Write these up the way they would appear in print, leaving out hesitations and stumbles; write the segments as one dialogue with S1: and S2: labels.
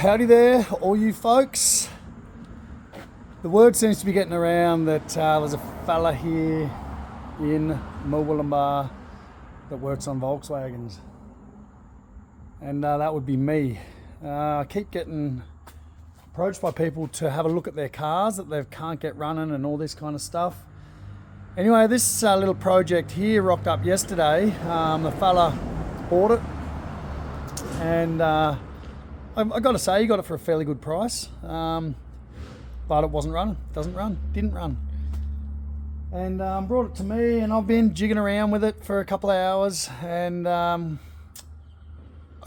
S1: howdy there, all you folks. The word seems to be getting around that there's a fella here in Murwillumbah that works on Volkswagens, and that would be me. I keep getting approached by people to have a look at their cars that they can't get running and all this kind of stuff. Anyway, this little project here rocked up yesterday. The fella bought it, and I got to say, he got it for a fairly good price, but it wasn't running. Didn't run. And brought it to me, and I've been jigging around with it for a couple of hours, and I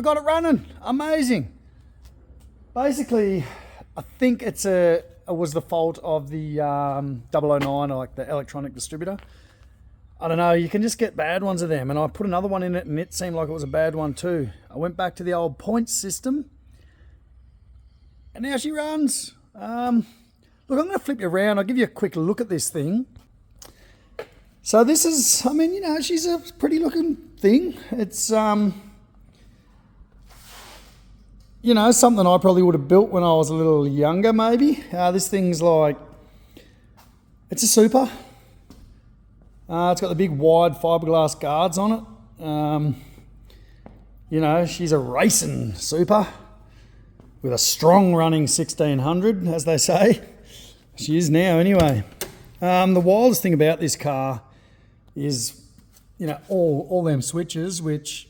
S1: got it running. Amazing. Basically, I think it was the fault of the 009, or like the electronic distributor. I don't know, you can just get bad ones of them, and I put another one in it and it seemed like it was a bad one too. I went back to the old points system, and now she runs. Look, I'm going to flip you around. I'll give you a quick look at this thing. So this is, I mean, you know, she's a pretty looking thing. It's, you know, something I probably would have built when I was a little younger, maybe. This thing's like, it's a super. It's got the big wide fiberglass guards on it. You know, she's a racing super with a strong running 1600, as they say. She is now, anyway. The wildest thing about this car is, you know, all them switches, which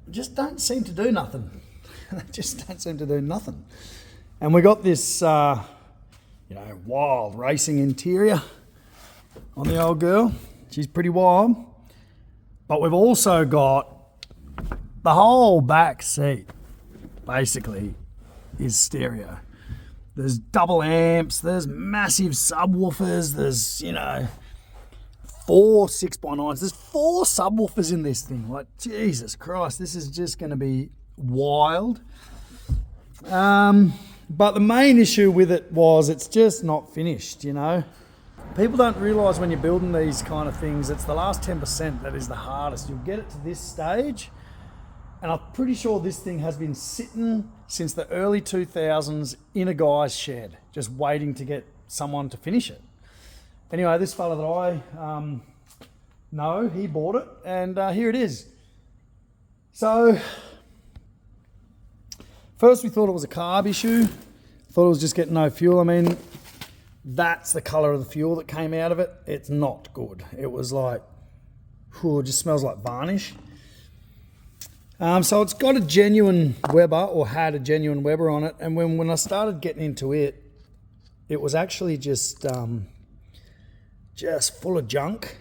S1: just don't seem to do nothing. They just don't seem to do nothing. And we got this, you know, wild racing interior on the old girl. She's pretty wild. But we've also got the whole back seat, basically, is stereo. There's double amps, there's massive subwoofers, there's, you know, 4 6x9s. There's 4 subwoofers in this thing. Like, Jesus Christ, this is just going to be wild. But the main issue with it was it's just not finished, you know. People don't realise when you're building these kind of things, it's the last 10% that is the hardest. You'll get it to this stage, and I'm pretty sure this thing has been sitting since the early 2000s in a guy's shed, just waiting to get someone to finish it. Anyway, this fella that I know, he bought it, and here it is. So, first we thought it was a carb issue. Thought it was just getting no fuel. I mean, that's the colour of the fuel that came out of it. It's not good. It was like, it just smells like varnish. So it's got a genuine Weber, or had a genuine Weber on it. And when I started getting into it, it was actually just full of junk.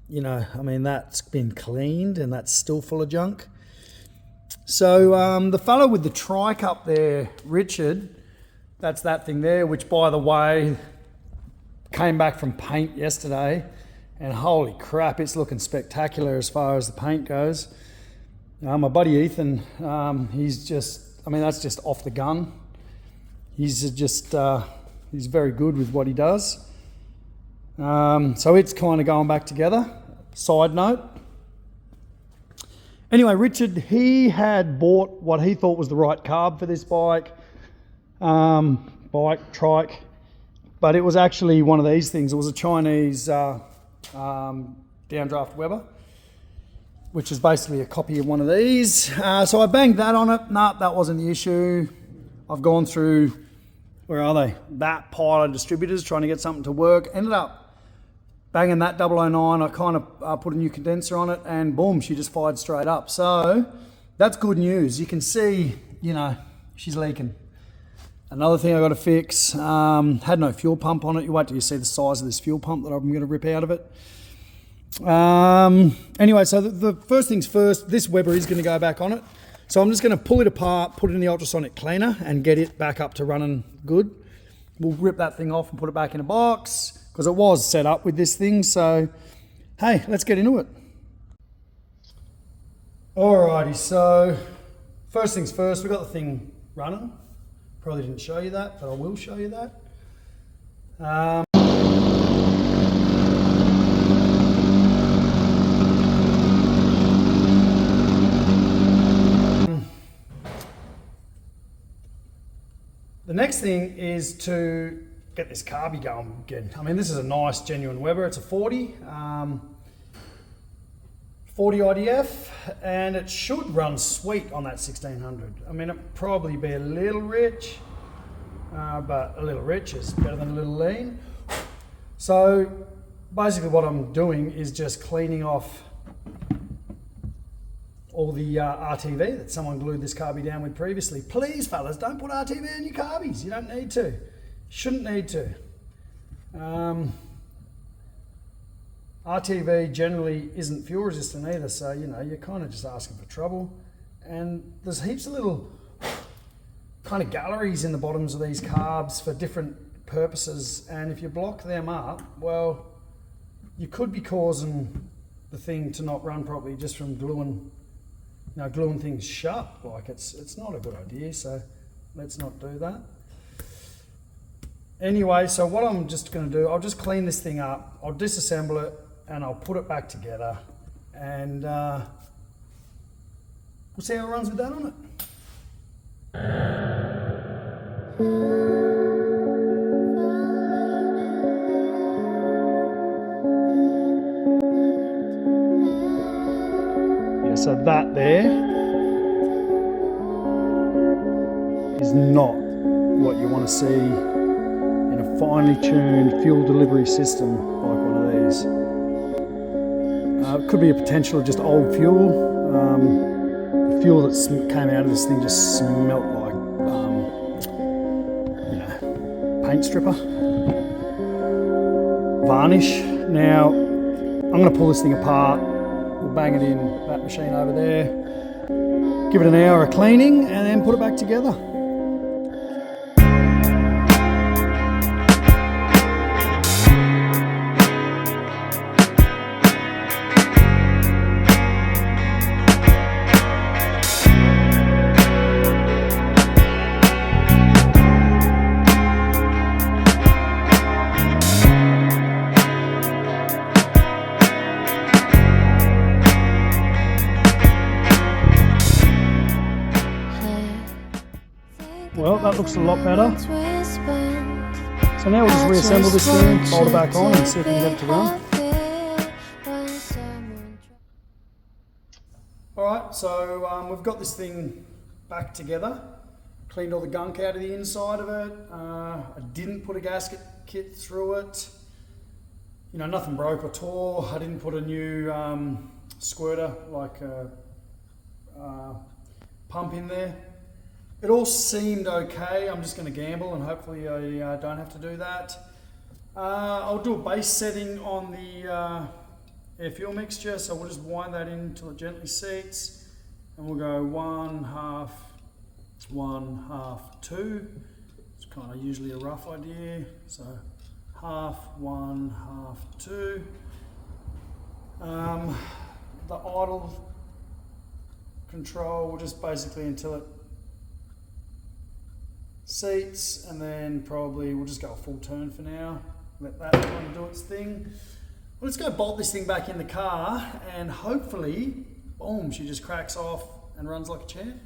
S1: You know, I mean, that's been cleaned and that's still full of junk. So the fellow with the trike up there, Richard, that's that thing there, which, by the way, came back from paint yesterday, and holy crap, it's looking spectacular as far as the paint goes. My buddy Ethan, he's just, I mean, that's just off the gun. He's just, he's very good with what he does. So it's kind of going back together. Side note. Anyway, Richard, he had bought what he thought was the right carb for this bike. Trike, but it was actually one of these things. It was a Chinese downdraft Weber, which is basically a copy of one of these. So I banged that on it. Nah, that wasn't the issue. I've gone through, where are they? That pile of distributors trying to get something to work. Ended up banging that 009. I kind of put a new condenser on it, and boom, she just fired straight up. So that's good news. You can see, you know, she's leaking. Another thing I got to fix, had no fuel pump on it. You wait till you see the size of this fuel pump that I'm going to rip out of it. Anyway, so the first things first, this Weber is going to go back on it. So I'm just going to pull it apart, put it in the ultrasonic cleaner, and get it back up to running good. We'll rip that thing off and put it back in a box, because it was set up with this thing. So, hey, let's get into it. Alrighty, so first things first, we got the thing running. Probably didn't show you that, but I will show you that. The next thing is to get this carby going again. I mean, this is a nice genuine Weber. It's a 40. 40 IDF, and it should run sweet on that 1600. I mean, it'll probably be a little rich, but a little rich is better than a little lean. So basically what I'm doing is just cleaning off all the RTV that someone glued this carby down with previously. Please, fellas, don't put RTV in your carbies. You don't need to. Shouldn't need to. RTV generally isn't fuel resistant either, so you know, you're kind of just asking for trouble. And there's heaps of little kind of galleries in the bottoms of these carbs for different purposes, and if you block them up, well, you could be causing the thing to not run properly just from gluing, you know, gluing things shut. Like it's not a good idea, so let's not do that. Anyway, so what I'm just going to do, I'll just clean this thing up, I'll disassemble it, and I'll put it back together, and we'll see how it runs with that on it. Yeah, so that there is not what you want to see in a finely tuned fuel delivery system like one of these. It could be a potential of just old fuel. The fuel that came out of this thing just smelt like, you know, paint stripper. Varnish. Now, I'm going to pull this thing apart. We'll bang it in that machine over there. Give it an hour of cleaning and then put it back together. Well, that looks a lot better. So now we'll just reassemble this thing, fold it back on, and see if we can get it to run. Alright, so we've got this thing back together. Cleaned all the gunk out of the inside of it. I didn't put a gasket kit through it. You know, nothing broke or tore. I didn't put a new squirter, like a pump in there. It all seemed okay. I'm just going to gamble and hopefully I don't have to do that. I'll do a base setting on the air fuel mixture, so we'll just wind that in until it gently seats, and we'll go 1, 1/2, 1, 1/2, 2. It's kind of usually a rough idea, so 1/2, 1, 1/2, 2. The idle control, we'll just basically until it seats, and then probably we'll just go a full turn for now. Let that kind of do its thing. Well, let's go bolt this thing back in the car, and hopefully, boom, she just cracks off and runs like a champ.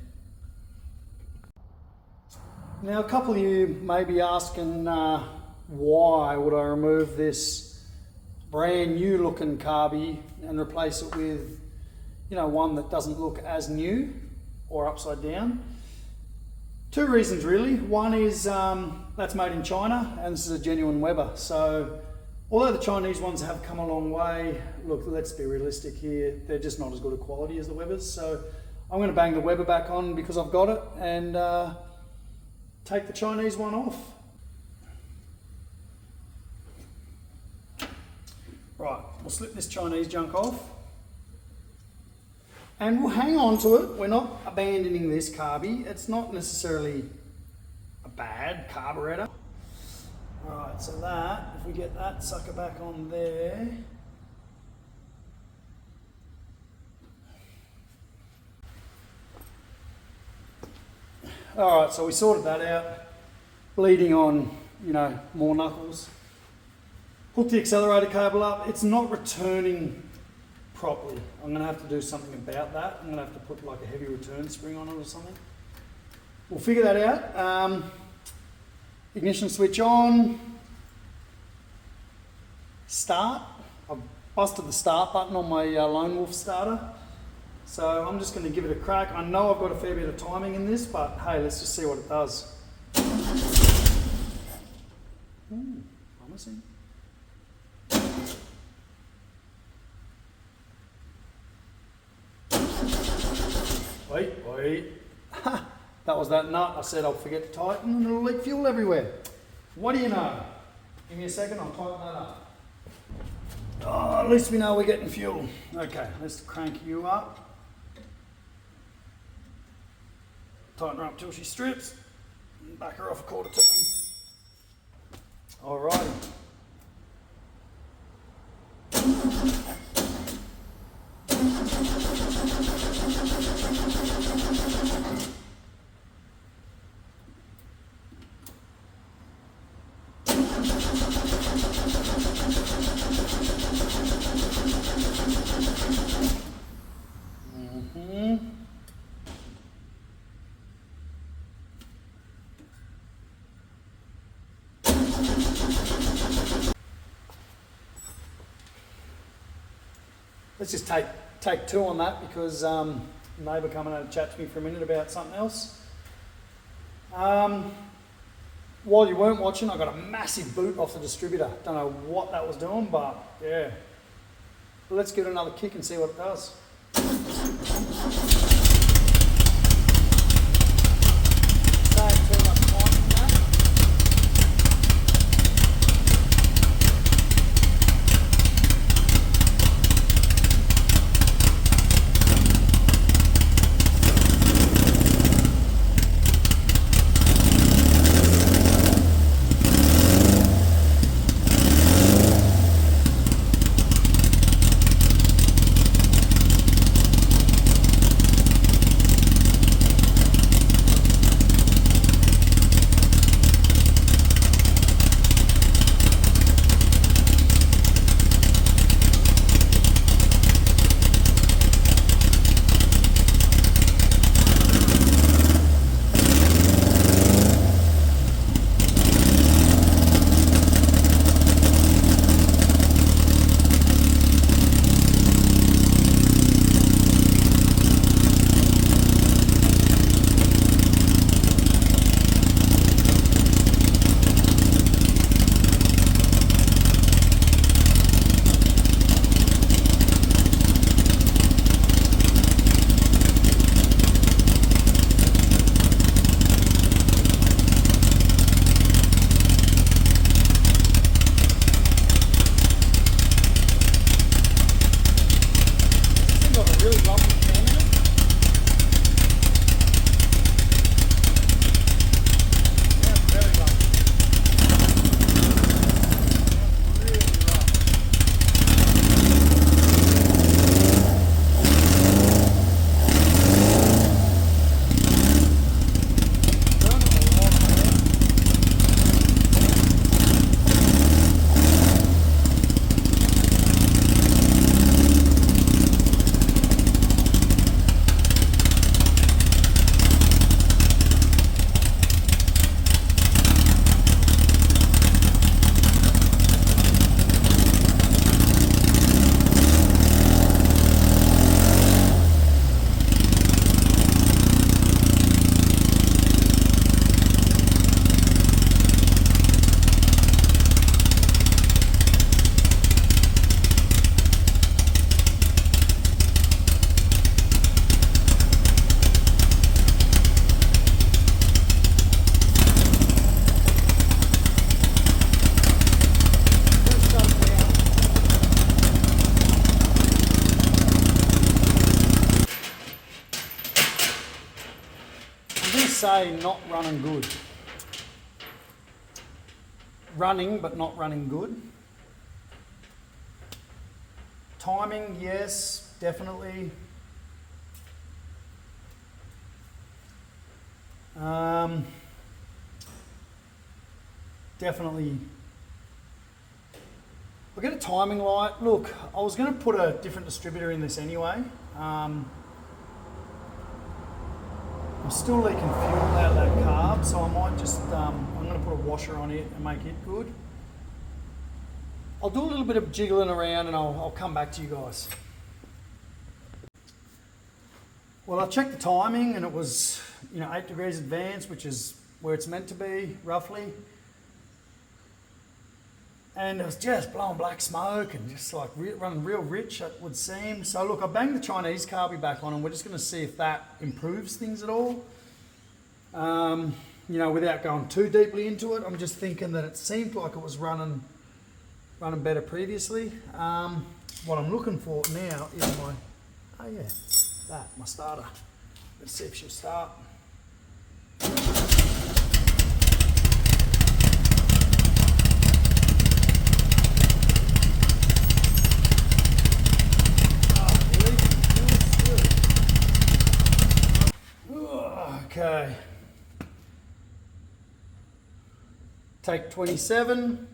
S1: Now, a couple of you may be asking why would I remove this brand new looking carby and replace it with, you know, one that doesn't look as new or upside down. Two reasons really. One is that's made in China, and this is a genuine Weber. So although the Chinese ones have come a long way, look, let's be realistic here, they're just not as good a quality as the Webers. So I'm going to bang the Weber back on because I've got it, and take the Chinese one off. Right, we'll slip this Chinese junk off. And we'll hang on to it. We're not abandoning this carby. It's not necessarily a bad carburetor. Alright, so that, if we get that sucker back on there. Alright, so we sorted that out. Bleeding on, you know, more knuckles. Hook the accelerator cable up. It's not returning properly. I'm going to have to do something about that. I'm going to have to put like a heavy return spring on it or something. We'll figure that out. Ignition switch on. Start. I've busted the start button on my Lone Wolf starter. So I'm just going to give it a crack. I know I've got a fair bit of timing in this, but hey, let's just see what it does. Ooh, promising. Wait. That was that nut. I said I'll forget to tighten and it'll leak fuel everywhere. What do you know? Give me a second, I'll tighten that up. Oh, at least we know we're getting fuel. Okay, let's crank you up. Tighten her up till she strips. And back her off a quarter turn. Alrighty. Let's just take two on that because neighbour coming out to chat to me for a minute about something else. While you weren't watching, I got a massive boot off the distributor. Don't know what that was doing, but yeah. Let's give it another kick and see what it does. Say not running good. Running, but not running good. Timing, yes, definitely. Definitely. I'll get a timing light. Look, I was going to put a different distributor in this anyway. I'm still leaking fuel out of that carb, so I might just, I'm going to put a washer on it and make it good. I'll do a little bit of jiggling around and I'll come back to you guys. Well, I checked the timing and it was, 8 degrees advanced, which is where it's meant to be, roughly. And it was just blowing black smoke and just like running real rich, it would seem. So look, I banged the Chinese carby back on and we're just going to see if that improves things at all. Without going too deeply into it, I'm just thinking that it seemed like it was running better previously. What I'm looking for now is my starter. Let's see if she'll start. Okay. Take 27.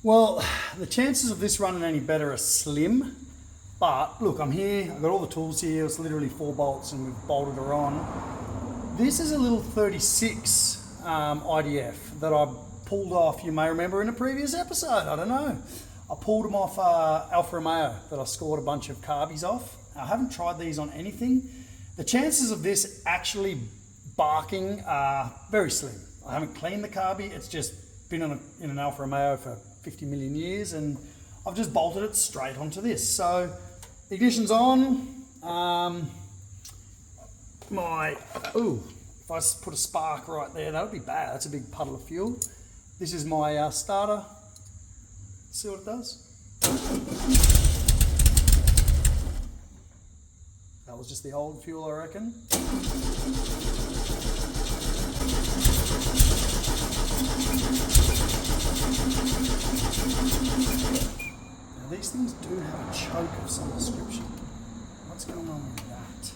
S1: Well, the chances of this running any better are slim, but look, I'm here, I've got all the tools here, it's literally 4 bolts and we've bolted her on. This is a little 36 IDF that I pulled off, you may remember in a previous episode, I don't know. I pulled them off Alfa Romeo that I scored a bunch of carbies off. I haven't tried these on anything. The chances of this actually barking are very slim. I haven't cleaned the carby, it's just been in an Alfa Romeo for 50 million years and I've just bolted it straight onto this. So ignition's on. If I put a spark right there, that would be bad. That's a big puddle of fuel. This is my starter. See what it does. That was just the old fuel, I reckon. Now these things do have a choke of some description. What's going on with that?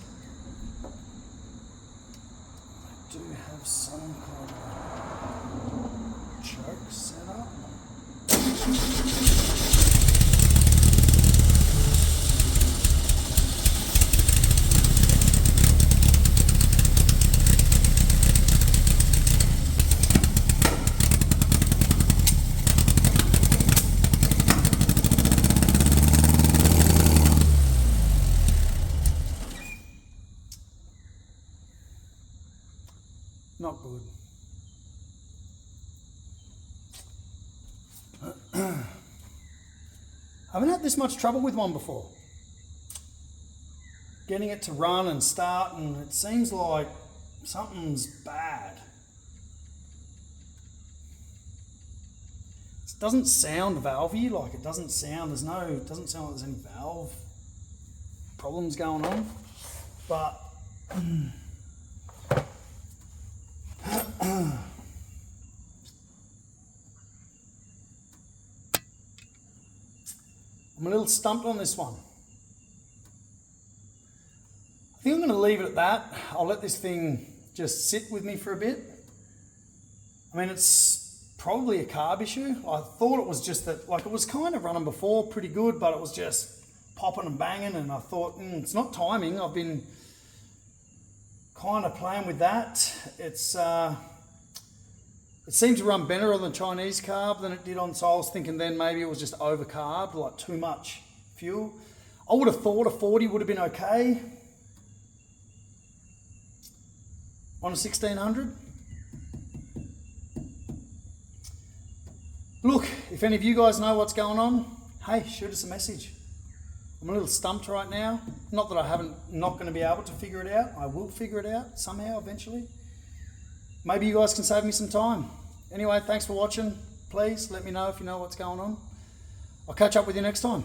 S1: They do have some kind of choke set up. Not good. I haven't had this much trouble with one before. Getting it to run and start, and it seems like something's bad. It doesn't sound valvey, like it doesn't sound like there's any valve problems going on, but I'm a little stumped on this one. I think I'm going to leave it at that. I'll let this thing just sit with me for a bit. I mean, it's probably a carb issue. I thought it was just that, like, it was kind of running before pretty good, but it was just popping and banging, and I thought, it's not timing. I've been kind of playing with that. It seemed to run better on the Chinese carb than it did on, so I was thinking then maybe it was just over carbed, like too much fuel. I would have thought a 40 would have been okay on a 1600. Look, if any of you guys know what's going on, hey, shoot us a message. I'm a little stumped right now. Not that I haven't not going to be able to figure it out. I will figure it out somehow eventually. Maybe you guys can save me some time. Anyway, thanks for watching. Please let me know if you know what's going on. I'll catch up with you next time.